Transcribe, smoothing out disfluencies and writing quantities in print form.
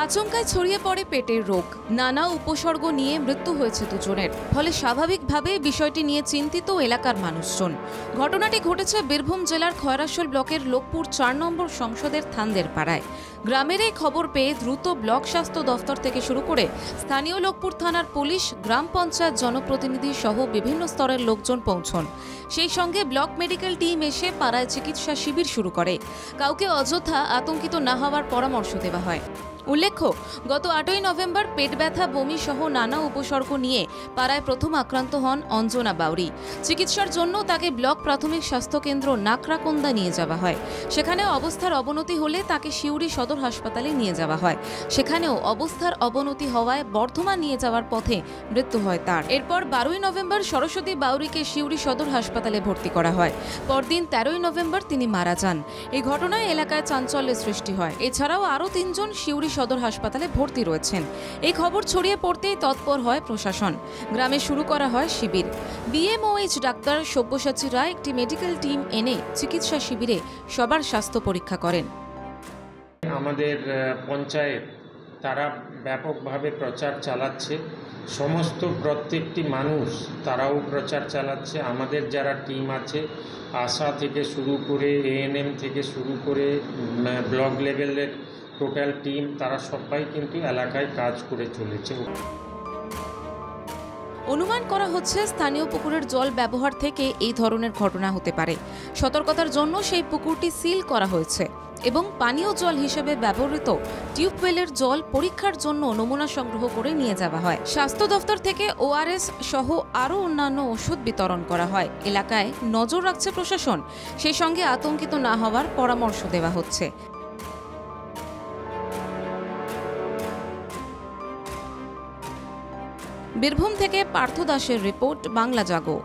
আচমকায় ছড়িয়ে পড়ে পেটের রোগ, নানা উপসর্গ নিয়ে মৃত্যু হয়েছে দুজনের। ফলে স্বাভাবিকভাবে বিষয়টি নিয়ে চিন্তিত এলাকার মানুষজন। ঘটনাটি ঘটেছে বীরভূম জেলার খয়রাশোল ব্লকের লোকপুর ৪ নম্বর সংসদের থানদের পাড়ায়। গ্রামের এই খবর পেয়ে দ্রুত ব্লক স্বাস্থ্য দফতর থেকে শুরু করে স্থানীয় লোকপুর থানার পুলিশ, গ্রাম পঞ্চায়েত জনপ্রতিনিধি সহ বিভিন্ন স্তরের লোকজন পৌঁছন। সেই সঙ্গে ব্লক মেডিকেল টিম এসে পাড়ায় চিকিৎসা শিবির শুরু করে। কাউকে অযথা আতঙ্কিত না হওয়ার পরামর্শ দেওয়া হয়। উল্লেখ্য, গত ৮ই নভেম্বর পেট ব্যথা, বমি সহ নানা উপসর্গ নিয়ে পাড়ায় প্রথম আক্রান্ত হন অঞ্জনা বাউরি। চিকিৎসার জন্য তাকে ব্লক প্রাথমিক স্বাস্থ্যকেন্দ্র নাকরাকোন্দা নিয়ে যাওয়া হয়। সেখানে অবস্থার অবনতি হলে তাকে সিউড়ি সদর হাসপাতালে নিয়ে যাওয়া হয়। সেখানেও অবস্থার অবনতি হওয়ায় বর্ধমান নিয়ে যাওয়ার পথে মৃত্যু হয় তার। এরপর ১২ই নভেম্বর সরস্বতী বাউরিকে সিউড়ি সদর হাসপাতালে ভর্তি করা হয়। পরদিন ১৩ই নভেম্বর তিনি মারা যান। এই ঘটনায় এলাকায় চাঞ্চল্যের সৃষ্টি হয়। এছাড়াও আরও ৩ জন সিউড়ি সদর হাসপাতালে ভর্তি রয়েছেন। এই খবর ছড়িয়ে পড়তেই তৎপর হয় প্রশাসন। গ্রামে শুরু করা হয় শিবির। বিএমওএইচ ডাক্তার সব্যসাচী রায় একটি মেডিকেল টিম এনে চিকিৎসা শিবিরে সবার স্বাস্থ্য পরীক্ষা করেন। আমাদের পঞ্চায়েত তারা ব্যাপকভাবে প্রচার চালাচ্ছে, সমস্ত প্রত্যেকটি মানুষ তারাও প্রচার চালাচ্ছে। আমাদের যারা টিম আছে, আশা থেকে শুরু করে এএনএম থেকে শুরু করে ব্লক লেভেলের টোটাল টিম, তারা সবাই কিন্তু এলাকায় কাজ করে চলেছে। অনুমান করা হচ্ছে স্থানীয় পুকুরের জল ব্যবহার থেকে এই ধরনের ঘটনা হতে পারে। সতর্কতার জন্য সেই পুকুরটি সিল করা হয়েছে এবং পানীয় জল হিসেবে ব্যবহৃত টিউবওয়েলের জল পরীক্ষার জন্য নমুনা সংগ্রহ করে নিয়ে যাওয়া হয়। স্বাস্থ্য দফতর থেকে ওআরএস সহ আরও অন্যান্য ওষুধ বিতরণ করা হয়। এলাকায় নজর রাখছে প্রশাসন। সেই সঙ্গে আতঙ্কিত না হওয়ার পরামর্শ দেওয়া হচ্ছে। বীরভূম থেকে পার্থ দাসের রিপোর্ট, বাংলা জাগো।